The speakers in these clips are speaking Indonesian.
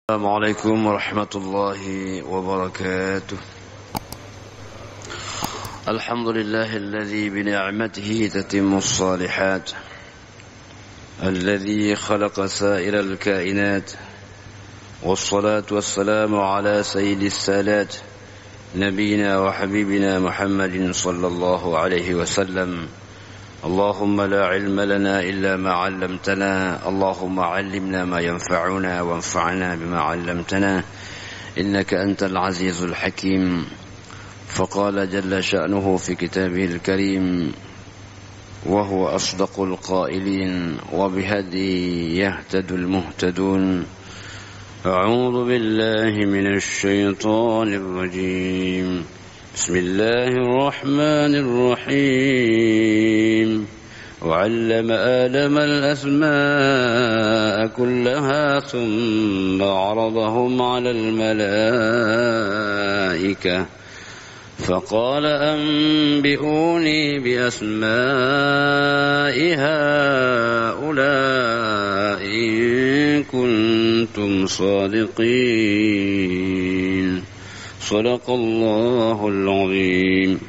السلام عليكم ورحمة الله وبركاته. الحمد لله الذي بنعمته تتم الصالحات، الذي خلق سائر الكائنات، والصلاة والسلام على سيد السادات نبينا وحبيبنا محمد صلى الله عليه وسلم. اللهم لا علم لنا إلا ما علمتنا، اللهم علمنا ما ينفعنا وانفعنا بما علمتنا، إنك أنت العزيز الحكيم. فقال جل شأنه في كتابه الكريم: وهو أصدق القائلين وبهدي يهتد المهتدون. أعوذ بالله من الشيطان الرجيم. بسم الله الرحمن الرحيم. وعلم آدم الأسماء كلها ثم عرضهم على الملائكة فقال أنبئوني بأسماء هؤلاء إن كنتم صادقين. Sadaqallahul azim.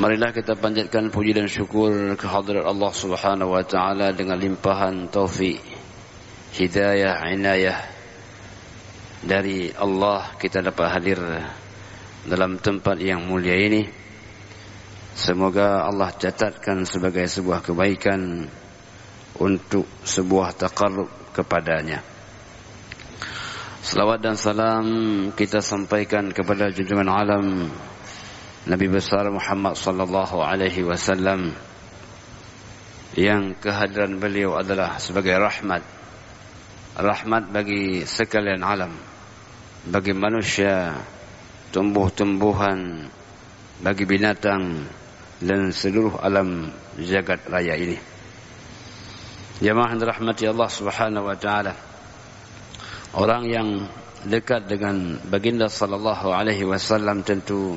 Marilah kita panjatkan puji dan syukur kehadirat Allah Subhanahu wa taala dengan limpahan taufik, hidayah, inayah dari Allah kita dapat hadir dalam tempat yang mulia ini. Semoga Allah catatkan sebagai sebuah kebaikan untuk sebuah taqarrub kepadanya. Salawat dan salam kita sampaikan kepada junjungan alam Nabi besar Muhammad sallallahu alaihi wasallam, yang kehadiran beliau adalah sebagai rahmat bagi sekalian alam, bagi manusia, tumbuh-tumbuhan, bagi binatang dan seluruh alam jagat raya ini. Jamaah dirahmati Allah Subhanahu wa taala, orang yang dekat dengan baginda sallallahu alaihi wasallam tentu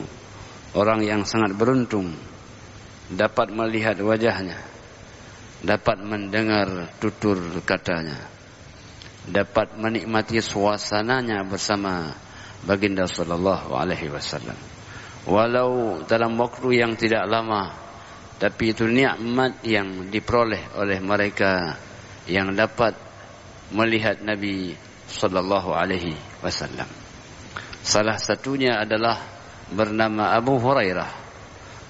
orang yang sangat beruntung dapat melihat wajahnya, dapat mendengar tutur katanya, dapat menikmati suasananya bersama baginda sallallahu alaihi wasallam. Walau dalam waktu yang tidak lama, tapi itu nikmat yang diperoleh oleh mereka yang dapat melihat Nabi sallallahu alaihi wasallam. Salah satunya adalah bernama Abu Hurairah.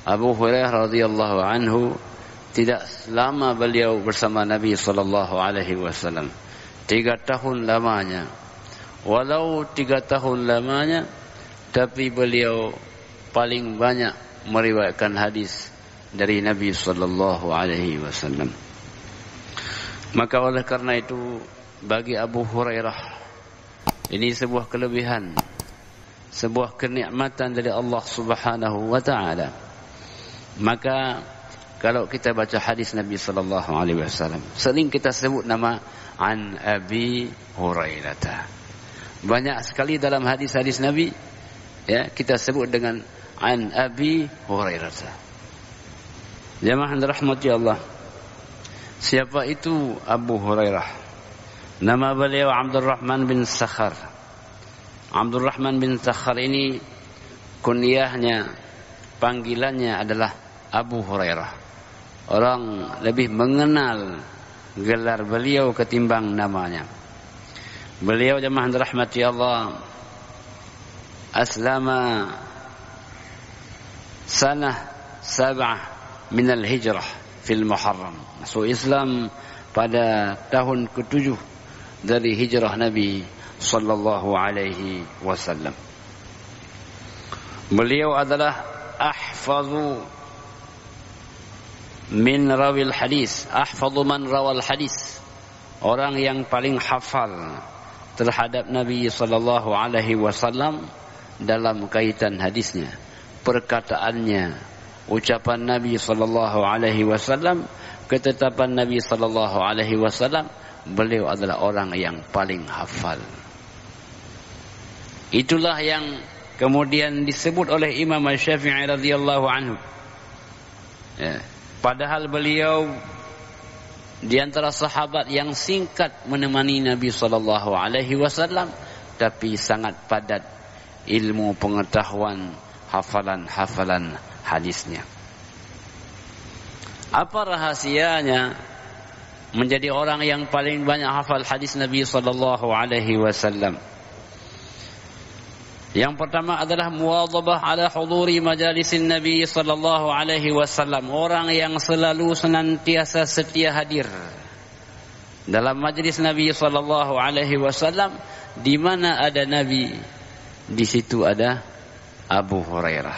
Abu Hurairah radhiyallahu anhu tidak lama beliau bersama Nabi sallallahu alaihi wasallam. 3 tahun lamanya. Walau 3 tahun lamanya, tapi beliau paling banyak meriwayatkan hadis dari Nabi sallallahu alaihi wasallam. Maka oleh karena itu, bagi Abu Hurairah ini sebuah kelebihan, sebuah kenikmatan dari Allah Subhanahu wa taala. Maka kalau kita baca hadis Nabi sallallahu alaihi wasallam, sering kita sebut nama an Abi Hurairah. Banyak sekali dalam hadis-hadis Nabi ya kita sebut dengan an Abi Hurairah. Jamaah dirahmati Allah. Siapa itu Abu Hurairah? Nama beliau Abdurrahman bin Sakhar. Abdurrahman bin Sakhar ini kunyahnya, panggilannya adalah Abu Hurairah. Orang lebih mengenal gelar beliau ketimbang namanya. Beliau jemaah dirahmati Allah aslama sanah 7 min al-hijrah fil Muharram. Masuk Islam pada tahun ke-7 dari hijrah Nabi sallallahu alaihi wasallam. Beliau adalah ahfazu min rawil hadis, ahfazu man rawal hadis, orang yang paling hafal terhadap Nabi sallallahu alaihi wasallam dalam kaitan hadisnya, perkataannya, ucapan Nabi sallallahu alaihi wasallam, ketetapan Nabi sallallahu alaihi wasallam. Beliau adalah orang yang paling hafal. Itulah yang kemudian disebut oleh Imam Syafi'i radhiyallahu anhu. Ya. Padahal beliau di antara sahabat yang singkat menemani Nabi sallallahu alaihi wasallam tapi sangat padat ilmu pengetahuan, hafalan-hafalan hadisnya. Apa rahasianya menjadi orang yang paling banyak hafal hadis Nabi sallallahu alaihi wasallam? Yang pertama adalah muwadhabah ala huduri majalisin Nabi sallallahu alaihi wasallam, orang yang selalu senantiasa setia hadir dalam majlis Nabi sallallahu alaihi wasallam. Di mana ada Nabi, di situ ada Abu Hurairah.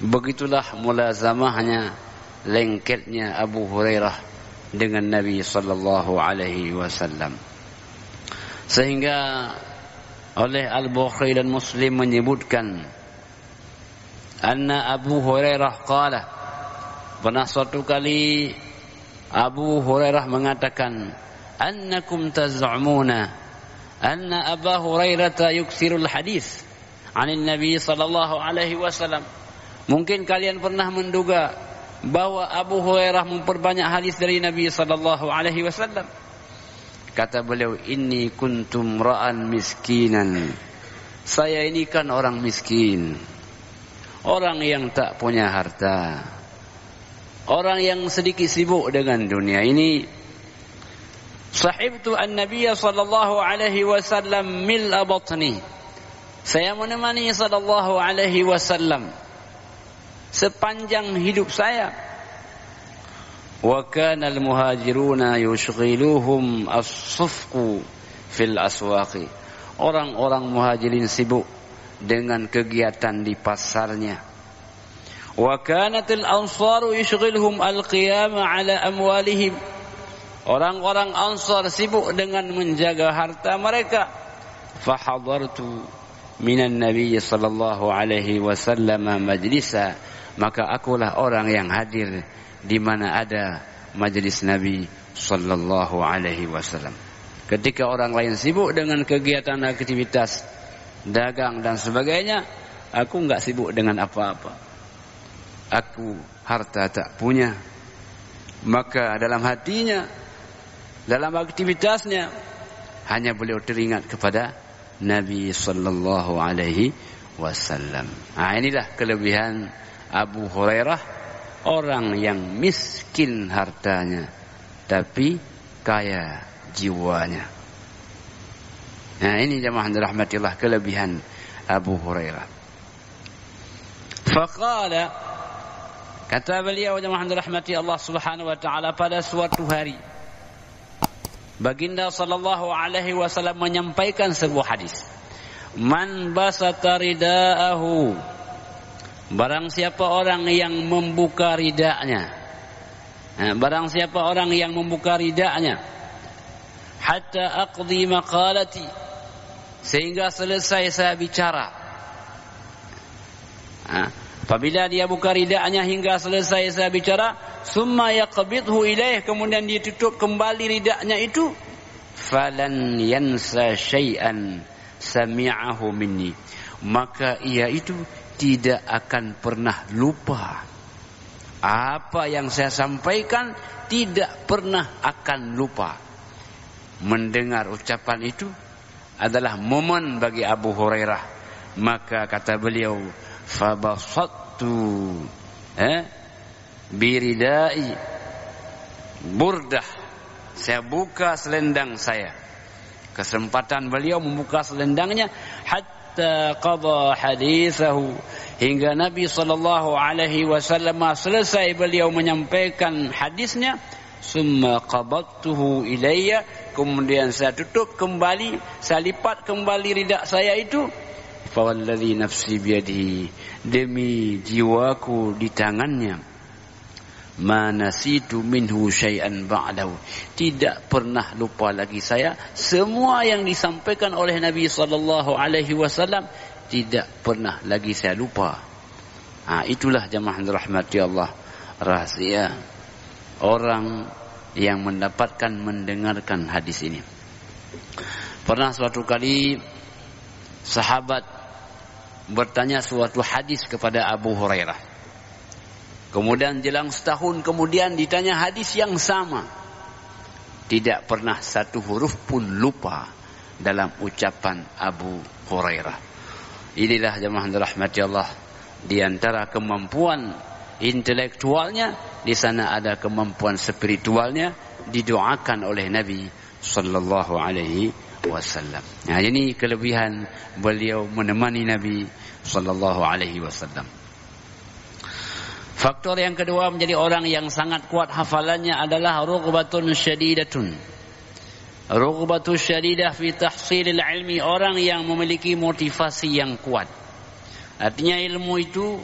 Begitulah mulazamahnya, lengketnya Abu Hurairah dengan Nabi sallallahu alaihi wasallam, sehingga oleh Al-Bukhari dan Muslim menyebutkan anna Abu Hurairah qala, pernah suatu kali Abu Hurairah mengatakan, annakum taz'umuna anna Abu Hurairah yukthirul hadis 'anil Nabi sallallahu alaihi wasallam. Mungkin kalian pernah menduga bahwa Abu Hurairah memperbanyak hadis dari Nabi sallallahu alaihi wasallam. Kata beliau, inni kuntum ra'an miskinan. Saya ini kan orang miskin, orang yang tak punya harta, orang yang sedikit sibuk dengan dunia ini. Sahibtu an-nabiyya sallallahu alaihi wasallam mil'a batni. Saya menemani sallallahu alaihi wasallam sepanjang hidup saya. Wa kana al-muhajiruna yushghiluhum as-sufqu fil aswaqi. Orang-orang muhajirin sibuk dengan kegiatan di pasarnya. Wa kanat al-ansaru yushghiluhum al-qiyam ala amwalihim. Orang-orang Ansar sibuk dengan menjaga harta mereka. Fa hadartu minan nabiy sallallahu alaihi wasallam majlisa, maka akulah orang yang hadir di mana ada majelis Nabi sallallahu alaihi wasallam. Ketika orang lain sibuk dengan kegiatan aktivitas dagang dan sebagainya, aku enggak sibuk dengan apa-apa. Aku harta tak punya. Maka dalam hatinya, dalam aktivitasnya, hanya beliau teringat kepada Nabi sallallahu alaihi wasallam. Inilah kelebihan Abu Hurairah, orang yang miskin hartanya tapi kaya jiwanya. Nah, ini jemaah dirahmatillah kelebihan Abu Hurairah. Faqala, kata beliau jemaah dirahmati Allah Subhanahu wa taala, pada suatu hari Baginda sallallahu alaihi wasallam menyampaikan sebuah hadis. Man basata ridaahu, barang siapa orang yang membuka ridanya, barang siapa orang yang membuka ridanya, hatta aqdi maqalati, sehingga selesai saya bicara. Apabila dia buka ridanya hingga selesai saya bicara, summa yaqbidhu ilaih, kemudian dia tutup kembali ridanya itu, falan yansa syai'an sami'ahu minni, maka ia itu tidak akan pernah lupa apa yang saya sampaikan, tidak pernah akan lupa. Mendengar ucapan itu adalah momen bagi Abu Hurairah. Maka kata beliau, fabasattu biridai burdah, saya buka selendang saya. Kesempatan beliau membuka selendangnya, hatta qada hadithahu, hingga Nabi sallallahu alaihi wasallam selesai beliau menyampaikan hadisnya. Summa qabadtuhu ilayya, kemudian saya tutup kembali, saya lipat kembali ridak saya itu. Fawalladzi nafsi biyadihi, demi jiwaku di tangannya, ma nasitu minhu syai'an ba'dahu, tidak pernah lupa lagi saya semua yang disampaikan oleh Nabi sallallahu alaihi wasallam, tidak pernah lagi saya lupa. Itulah jemaah rahmati Allah, rahasia orang yang mendapatkan mendengarkan hadis ini. Pernah suatu kali sahabat bertanya suatu hadis kepada Abu Hurairah. Kemudian jelang setahun kemudian ditanya hadis yang sama. Tidak pernah satu huruf pun lupa dalam ucapan Abu Hurairah. Inilah jemaah rahmati Allah, di antara kemampuan intelektualnya, di sana ada kemampuan spiritualnya, didoakan oleh Nabi sallallahu alaihi wasallam. Nah, ini kelebihan beliau menemani Nabi sallallahu alaihi wasallam. Faktor yang kedua menjadi orang yang sangat kuat hafalannya adalah rughbatun syadidatun. Rughbatun syadidah fi tahsilil ilmi, orang yang memiliki motivasi yang kuat. Artinya ilmu itu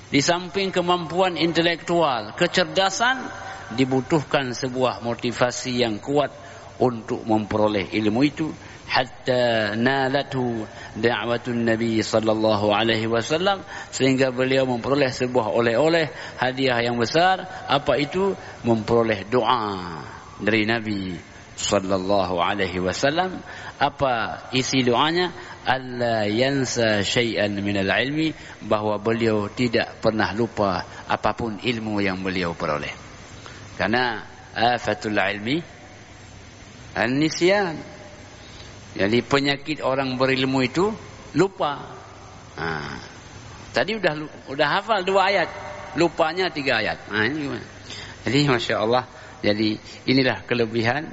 di samping kemampuan intelektual, kecerdasan, dibutuhkan sebuah motivasi yang kuat untuk memperoleh ilmu itu. Hatta nalatu da'watun Nabi sallallahu alaihi wasallam, sehingga beliau memperoleh sebuah oleh-oleh hadiah yang besar. Apa itu? Memperoleh doa dari Nabi sallallahu alaihi wasallam. Apa isi doanya? Alla yansa syai'an minal ilmi, bahwa beliau tidak pernah lupa apapun ilmu yang beliau peroleh. Karena afatul ilmi an-nisyan. Jadi penyakit orang berilmu itu lupa. Tadi udah hafal 2 ayat, lupanya 3 ayat. Ini gimana? Jadi Masya Allah, jadi inilah kelebihan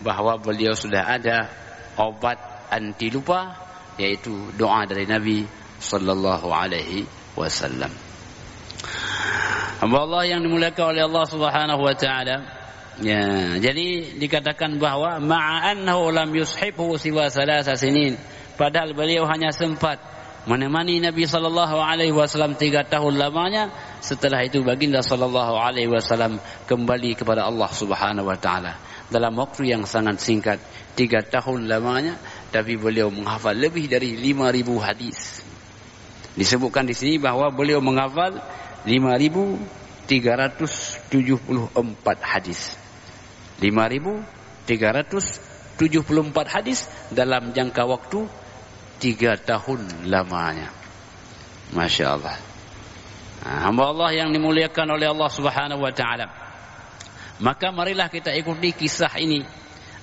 bahwa beliau sudah ada obat anti lupa, yaitu doa dari Nabi sallallahu alaihi wasallam. Hamba Allah yang dimuliakan oleh Allah Subhanahu wa taala. Ya, jadi dikatakan bahwa ma'annahu lam yushibhu siwa 3 sinin, padahal beliau hanya sempat menemani Nabi sallallahu alaihi wasallam 3 tahun lamanya. Setelah itu baginda sallallahu alaihi wasallam kembali kepada Allah Subhanahu wa taala dalam waktu yang sangat singkat, 3 tahun lamanya, tapi beliau menghafal lebih dari 5.000 hadis. Disebutkan di sini bahwa beliau menghafal 5.374 hadis. 5.374 hadis dalam jangka waktu 3 tahun lamanya. Masya Allah. Hamba Allah yang dimuliakan oleh Allah Subhanahu wa taala. Maka marilah kita ikuti kisah ini.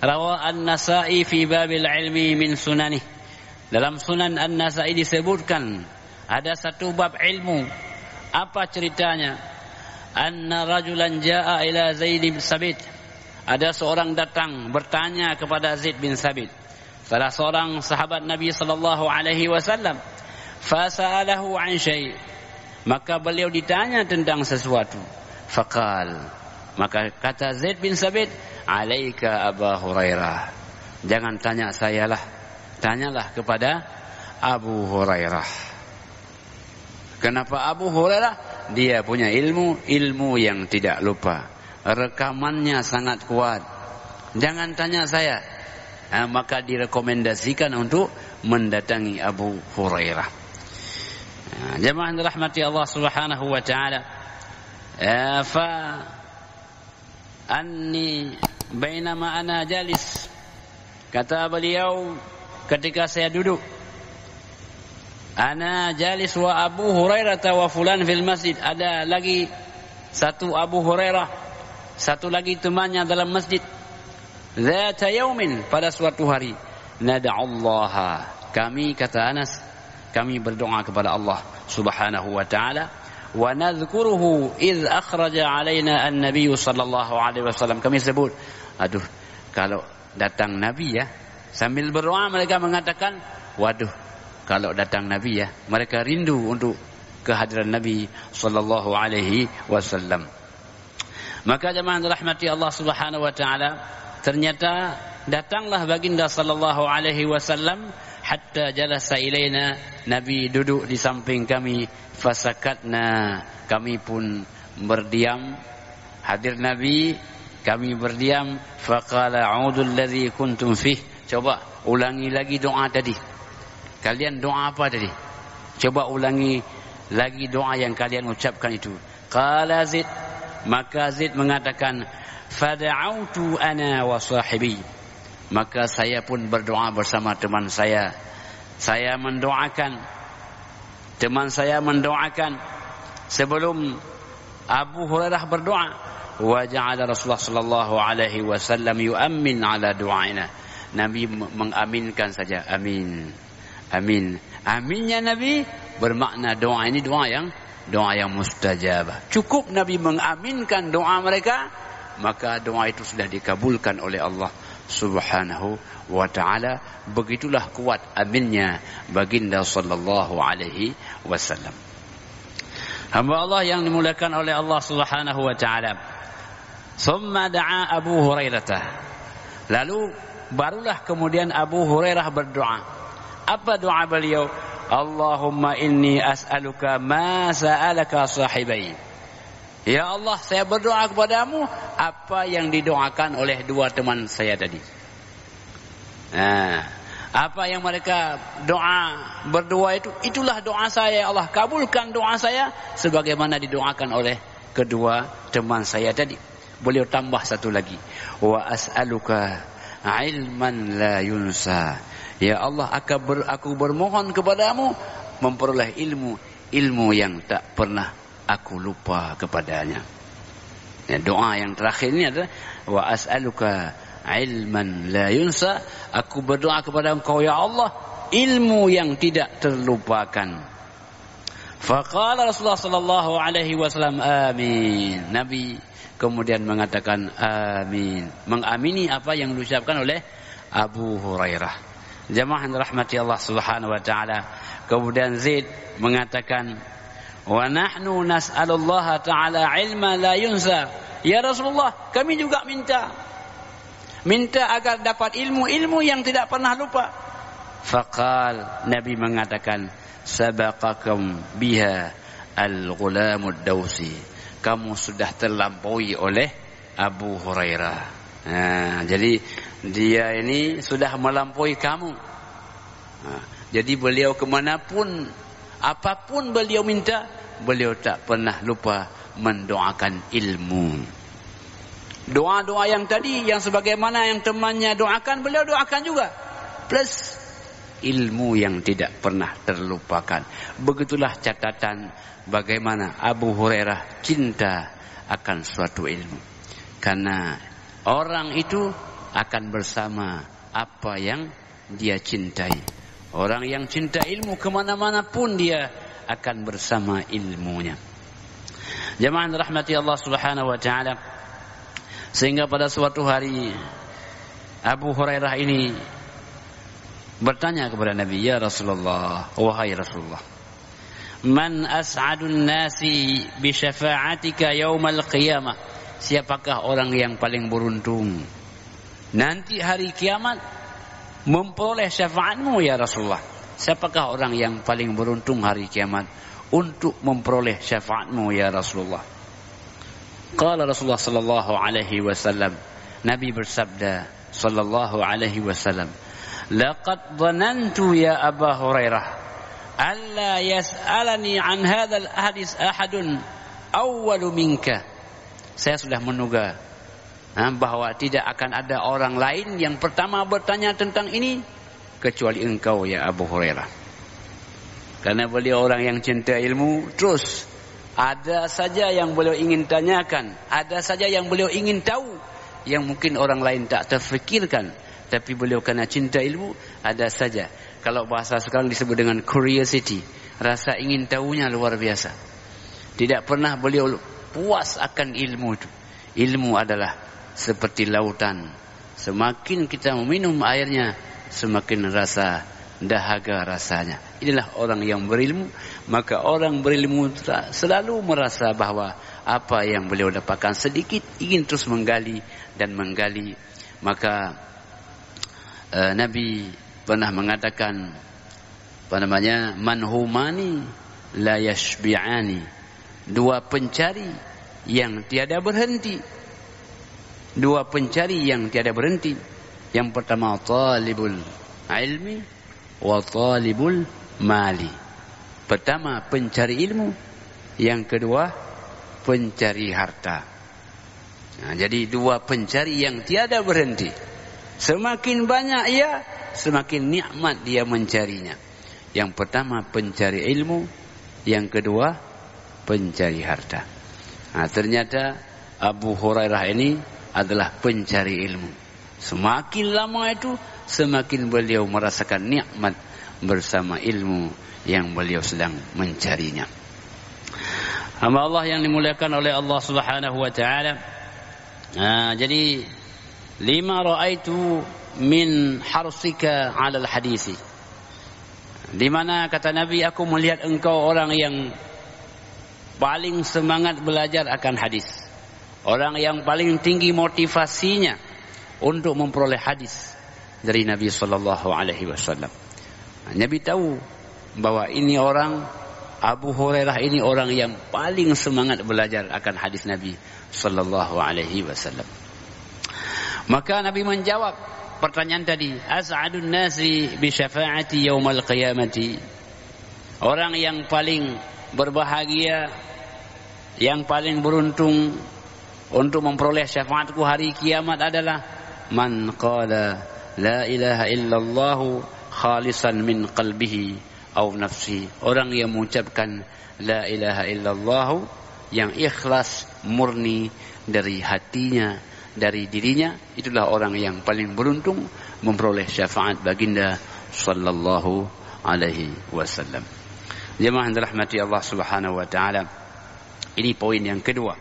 Rawa An-Nasa'i fi babil ilmi min sunanih. Dalam Sunan An-Nasa'i disebutkan ada satu bab ilmu. Apa ceritanya? Anna rajulan jaa ila Zaid bin Sabit. Ada seorang datang bertanya kepada Zaid bin Sabit, salah seorang sahabat Nabi sallallahu alaihi wasallam. Fasa'alahu an syai'. Maka beliau ditanya tentang sesuatu. Faqal, maka kata Zaid bin Sabit, alaika Abu Hurairah. Jangan tanya sayalah, tanyalah kepada Abu Hurairah. Kenapa Abu Hurairah? Dia punya ilmu yang tidak lupa. Rekamannya sangat kuat. Jangan tanya saya. Maka direkomendasikan untuk mendatangi Abu Hurairah. Jemaah rahmati Allah Subhanahu wa taala. Fa anni bainama ana jalis, kata beliau ketika saya duduk, ana jalis wa Abu Hurairah wa fulan fil masjid. Ada lagi satu Abu Hurairah, satu lagi temannya dalam masjid. Dzata yaumin, pada suatu hari, nad'allaha, kami, kata Anas, kami berdoa kepada Allah Subhanahu wa taala, wa nadhkuruhu idz akhraja alaina an-nabiy sallallahu alaihi wasallam. Kami sebut, aduh, kalau datang Nabi ya, sambil berdoa mereka mengatakan, waduh, kalau datang Nabi ya, mereka rindu untuk kehadiran Nabi sallallahu alaihi wasallam. Maka jemaah rahmati Allah Subhanahu wa taala, ternyata datanglah baginda sallallahu alaihi wasallam hatta jalasa ilaina, Nabi duduk di samping kami, fasakatna, kami pun berdiam. Hadir Nabi, kami berdiam. Faqala a'udzu alladzi kuntum fih. Coba ulangi lagi doa tadi. Kalian doa apa tadi? Coba ulangi lagi doa yang kalian ucapkan itu. Qala Zaid, maka Zaid mengatakan, fada'autu ana wa sahibi, maka saya pun berdoa bersama teman saya. Saya mendoakan, teman saya mendoakan sebelum Abu Hurairah berdoa, wa ja'ala Rasulullah sallallahu alaihi wasallam yu'ammin ala du'aina. Nabi mengaminkan saja, amin. Amin. Aminnya Nabi bermakna doa ini doa yang mustajabah. Cukup Nabi mengaminkan doa mereka, maka doa itu sudah dikabulkan oleh Allah Subhanahu wa ta'ala. Begitulah kuat aminnya baginda sallallahu alaihi wasallam. Hamba Allah yang dimuliakan oleh Allah Subhanahu wa ta'ala. Summa da'a Abu Hurairah. Lalu barulah kemudian Abu Hurairah berdoa. Apa doa beliau? Allahumma inni as'aluka ma sa'alaka sahibai. Ya Allah, saya berdoa kepadamu apa yang didoakan oleh dua teman saya tadi. Nah, apa yang mereka berdoa itulah doa saya. Ya Allah, kabulkan doa saya sebagaimana didoakan oleh kedua teman saya tadi. Beliau tambah satu lagi, wa as'aluka ilman la yunsa. Ya Allah, aku bermohon kepadamu memperoleh ilmu yang tak pernah aku lupa kepadanya. Ya, doa yang terakhir ini adalah wa as'aluka ilman la yunsa. Aku berdoa kepada Engkau ya Allah ilmu yang tidak terlupakan. Faqala Rasulullah sallallahu alaihi wasallam amin. Nabi kemudian mengatakan amin, mengamini apa yang diucapkan oleh Abu Hurairah. Jamaah yang dirahmati Allah Subhanahu wa taala. Kemudian Zaid mengatakan, wa nahnu nas'alullah ta'ala ilma la yunsa. Ya Rasulullah, kami juga minta agar dapat ilmu yang tidak pernah lupa. Faqal, Nabi mengatakan, sabaqakum biha al-ghulamud dausi. Kamu sudah terlampaui oleh Abu Hurairah. Nah, jadi dia ini sudah melampaui kamu. Nah, jadi beliau kemanapun, apapun beliau minta, beliau tak pernah lupa mendoakan ilmu. Doa-doa yang tadi, yang sebagaimana yang temannya doakan, beliau doakan juga. Plus ilmu yang tidak pernah terlupakan. Begitulah catatan bagaimana Abu Hurairah cinta akan suatu ilmu. Karena orang itu akan bersama apa yang dia cintai. Orang yang cinta ilmu kemana-mana pun dia akan bersama ilmunya. Jamaah rahmati Allah Subhanahu wa ta'ala. Sehingga pada suatu hari Abu Hurairah ini bertanya kepada Nabi, ya Rasulullah, wahai Rasulullah, man as'adun nasi bi syafa'atika yaumal qiyamah. Siapakah orang yang paling beruntung nanti hari kiamat memperoleh syafaatmu ya Rasulullah? Siapakah orang yang paling beruntung hari kiamat untuk memperoleh syafaatmu ya Rasulullah? Qala Rasulullah sallallahu alaihi wasallam, Nabi bersabda sallallahu alaihi wasallam, laqad dhanantu ya Abu Hurairah alla yas'alani an hadzal hadis ahadun awwalu minka. Saya sudah menduga bahwa tidak akan ada orang lain yang pertama bertanya tentang ini kecuali engkau ya Abu Hurairah. Karena beliau orang yang cinta ilmu, terus ada saja yang beliau ingin tanyakan, ada saja yang beliau ingin tahu yang mungkin orang lain tak terfikirkan, tapi beliau karena cinta ilmu, ada saja. Kalau bahasa sekarang disebut dengan curiosity, rasa ingin tahunya luar biasa. Tidak pernah beliau puas akan ilmu itu. Ilmu adalah seperti lautan. Semakin kita meminum airnya, semakin rasa dahaga rasanya. Inilah orang yang berilmu. Maka orang berilmu selalu merasa bahwa apa yang beliau dapatkan sedikit, ingin terus menggali dan menggali. Maka Nabi pernah mengatakan manhumani la yashbi'ani. Dua pencari yang tiada berhenti. Dua pencari yang tiada berhenti. Yang pertama talibul ilmi wa talibul mali. Pertama pencari ilmu, yang kedua pencari harta. Nah, jadi dua pencari yang tiada berhenti. Semakin banyak ia, semakin nikmat dia mencarinya. Yang pertama pencari ilmu, yang kedua pencari harta. Nah, ternyata Abu Hurairah ini adalah pencari ilmu. Semakin lama itu semakin beliau merasakan nikmat bersama ilmu yang beliau sedang mencarinya. Hamba Allah yang dimuliakan oleh Allah Subhanahu wa taala. Jadi lima raaitu min harsika 'alal hadisi. Di mana kata Nabi, aku melihat engkau orang yang paling semangat belajar akan hadis. Orang yang paling tinggi motivasinya untuk memperoleh hadis dari Nabi sallallahu alaihi wasallam. Nabi tahu bahwa ini orang Abu Hurairah ini orang yang paling semangat belajar akan hadis Nabi sallallahu alaihi wasallam. Maka Nabi menjawab pertanyaan tadi, as'adun nasi bi syafaati yaumal qiyamati. Orang yang paling berbahagia, yang paling beruntung untuk memperoleh syafaatku hari kiamat adalah man qala la ilaha illallah khalisan min qalbihi au nafsi. Orang yang mengucapkan la ilaha illallah yang ikhlas murni dari hatinya, dari dirinya, itulah orang yang paling beruntung memperoleh syafaat baginda sallallahu alaihi wasallam. Jemaah yang dirahmati Allah Subhanahu wa taala, ini poin yang kedua.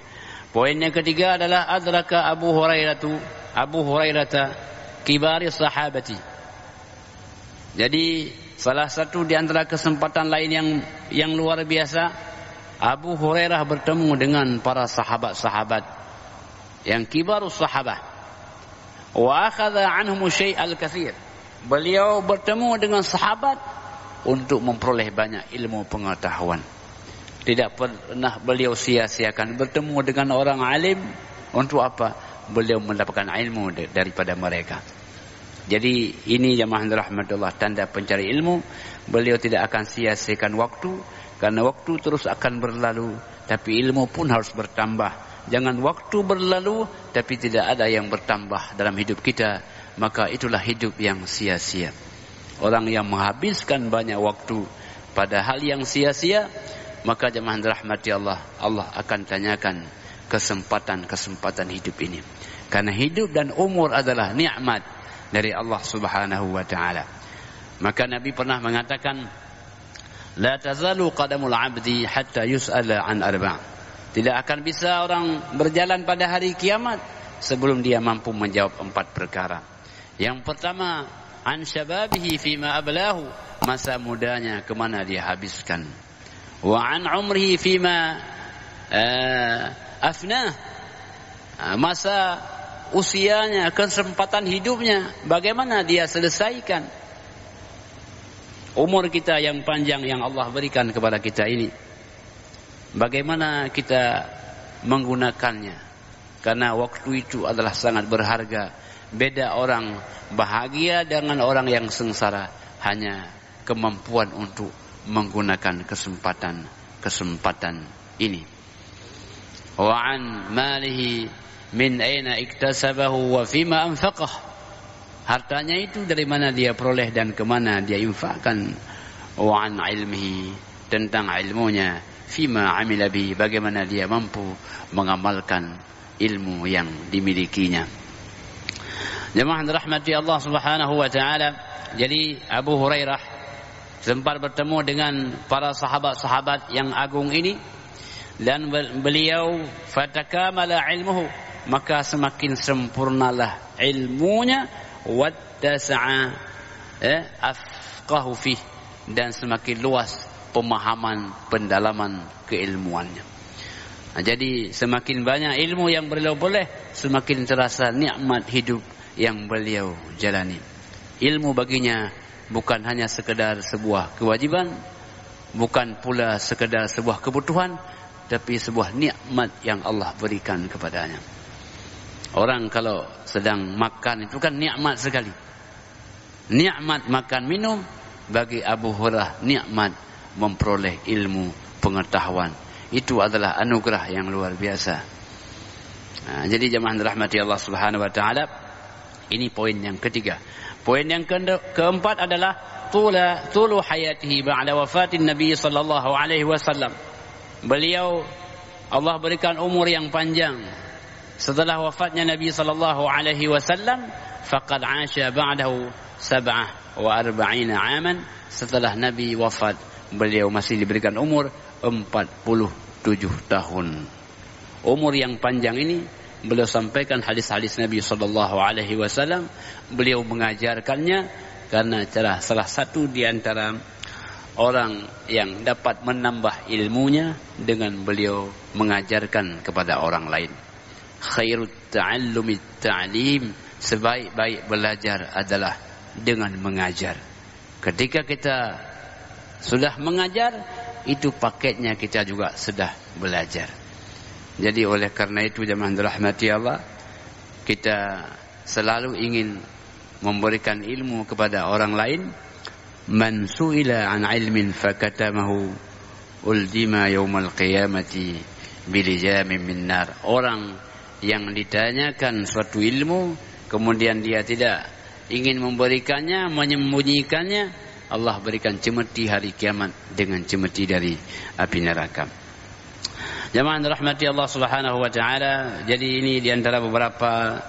Poin yang ketiga adalah adraka Abu Hurairah kibari sahabati. Jadi salah satu di antara kesempatan lain yang luar biasa, Abu Hurairah bertemu dengan para sahabat-sahabat yang kibarus sahabah. Wa akhadha anhum syai'al katsir. Beliau bertemu dengan sahabat untuk memperoleh banyak ilmu pengetahuan. Tidak pernah beliau sia-siakan bertemu dengan orang alim. Untuk apa? Beliau mendapatkan ilmu daripada mereka. Jadi ini jemaah rahmatullah, tanda pencari ilmu. Beliau tidak akan sia-siakan waktu, karena waktu terus akan berlalu, tapi ilmu pun harus bertambah. Jangan waktu berlalu tapi tidak ada yang bertambah dalam hidup kita, maka itulah hidup yang sia-sia. Orang yang menghabiskan banyak waktu pada hal yang sia-sia, maka jemaah rahmati Allah, Allah akan tanyakan kesempatan hidup ini. Karena hidup dan umur adalah nikmat dari Allah Subhanahu wa taala. Maka Nabi pernah mengatakan, la tazalu qadamul 'abdi hatta yus'ala an arba'. Tidak akan bisa orang berjalan pada hari kiamat sebelum dia mampu menjawab 4 perkara. Yang pertama, an syababihi fima ablahu, masa mudanya kemana dia habiskan. Wa an umrihi fima afnah, masa usianya, kesempatan hidupnya, bagaimana dia selesaikan. Umur kita yang panjang yang Allah berikan kepada kita ini, bagaimana kita menggunakannya. Karena waktu itu adalah sangat berharga. Beda orang bahagia dengan orang yang sengsara, hanya kemampuan untuk menggunakan kesempatan ini. Wa an malihi min aina iktasabahu wa fima anfaqah. Hartanya itu dari mana dia peroleh dan kemana dia infakkan. Wa an ilmihi, tentang ilmunya, fima amila bi, bagaimana dia mampu mengamalkan ilmu yang dimilikinya. Jemaah rahmati Allah Subhanahu wa taala, jadi Abu Hurairah sempat bertemu dengan para sahabat-sahabat yang agung ini, dan beliau fatakamala ilmuhu, maka semakin sempurnalah ilmunya, wattasa'a afqahu fih, dan semakin luas pemahaman, pendalaman keilmuannya. Nah, jadi semakin banyak ilmu yang beliau boleh, semakin terasa nikmat hidup yang beliau jalani. Ilmu baginya bukan hanya sekedar sebuah kewajiban, bukan pula sekedar sebuah kebutuhan, tapi sebuah nikmat yang Allah berikan kepadanya. Orang kalau sedang makan itu kan nikmat sekali. Nikmat makan minum, bagi Abu Hurairah nikmat memperoleh ilmu pengetahuan. Itu adalah anugerah yang luar biasa. Nah, jadi jemaah rahmati Allah Subhanahu wa taala, ini poin yang ketiga. Poin yang keempat adalah tulu hayatihi ba'da wafatin Nabi sallallahu alaihi wasallam. Beliau Allah berikan umur yang panjang. Setelah wafatnya Nabi sallallahu alaihi wasallam, faqad 'asha ba'dahu 47 aman. Setelah Nabi wafat, beliau masih diberikan umur 47 tahun. Umur yang panjang ini beliau sampaikan hadis-hadis Nabi sallallahu alaihi wasallam. Beliau mengajarkannya karena salah satu di antara orang yang dapat menambah ilmunya dengan beliau mengajarkan kepada orang lain. Khairut ta'allumi ta'lim, sebaik-baik belajar adalah dengan mengajar. Ketika kita sudah mengajar, itu paketnya kita juga sudah belajar. Jadi oleh karena itu jemaah dirahmati Allah, kita selalu ingin memberikan ilmu kepada orang lain. Man su'ila an ilmin fakatamahu uldima yaumal qiyamati bilijamin min nar. Orang yang ditanyakan suatu ilmu kemudian dia tidak ingin memberikannya, menyembunyikannya, Allah berikan cemeti hari kiamat dengan cemeti dari api neraka. Jemaah rahmati Allah Subhanahu wa taala, jadi ini di antara beberapa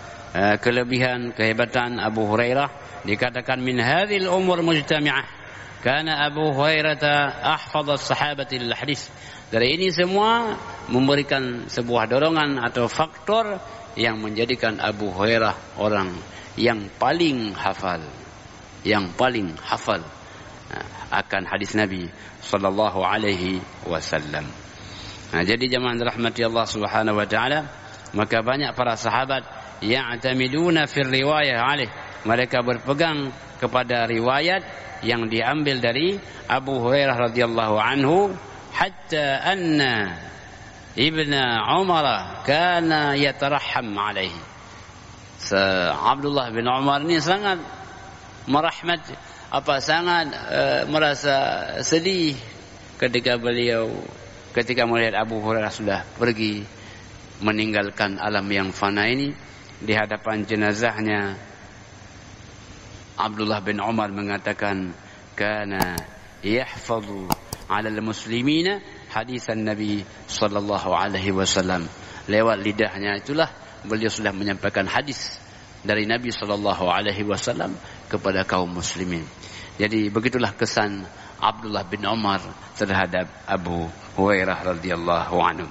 kelebihan kehebatan Abu Hurairah. Dikatakan min hadhil umur mujtami'ah kana Abu Hurairah ahfadz sahabatil hadis. Dari ini semua memberikan sebuah dorongan atau faktor yang menjadikan Abu Hurairah orang yang paling hafal, akan hadis Nabi sallallahu alaihi wasallam. Jadi jemaah rahmati Allah Subhanahu wa taala, maka banyak para sahabat ya'tamiduna fi riwayah alaih. Mereka berpegang kepada riwayat yang diambil dari Abu Hurairah radhiyallahu anhu, hatta anna Ibn Umar kana yatarahham alaihi. Abdullah bin Umar ini sangat sangat merasa sedih ketika melihat Abu Hurairah sudah pergi meninggalkan alam yang fana ini. Di hadapan jenazahnya, Abdullah bin Umar mengatakan, kana yahfadhu 'ala al-muslimina hadisan Nabi sallallahu alaihi wasallam. Lewat lidahnya itulah beliau sudah menyampaikan hadis dari Nabi sallallahu alaihi wasallam kepada kaum muslimin. Jadi begitulah kesan Abdullah bin Umar terhadap Abu Hurairah radhiyallahu anhu.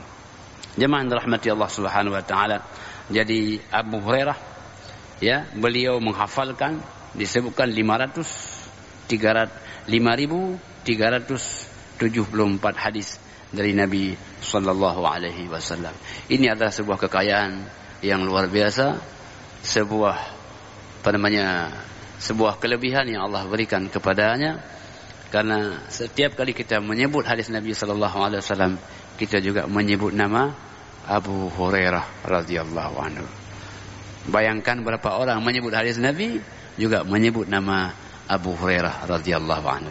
Jemaah rahmati Allah Subhanahu wa taala. Jadi Abu Hurairah, ya, beliau menghafalkan, disebutkan 5,374 hadis dari Nabi sallallahu alaihi wasallam. Ini adalah sebuah kekayaan yang luar biasa, sebuah kelebihan yang Allah berikan kepadanya. Karena setiap kali kita menyebut hadis Nabi sallallahu alaihi wasallam, kita juga menyebut nama Abu Hurairah radhiyallahu anhu. Bayangkan berapa orang menyebut hadis Nabi juga menyebut nama Abu Hurairah radhiyallahu anhu.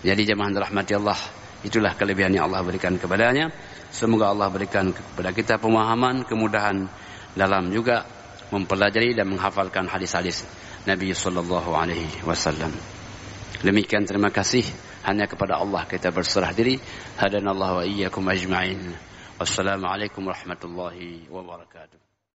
Jadi jemaah rahmati Allah, itulah kelebihan yang Allah berikan kepadanya. Semoga Allah berikan kepada kita pemahaman, kemudahan dalam juga mempelajari dan menghafalkan hadis-hadis Nabi sallallahu alaihi wasallam. Demikian, terima kasih. Hanya kepada Allah kita berserah diri. Hadanallahu wa iyyakum ajma'in. Wassalamualaikum warahmatullahi wabarakatuh.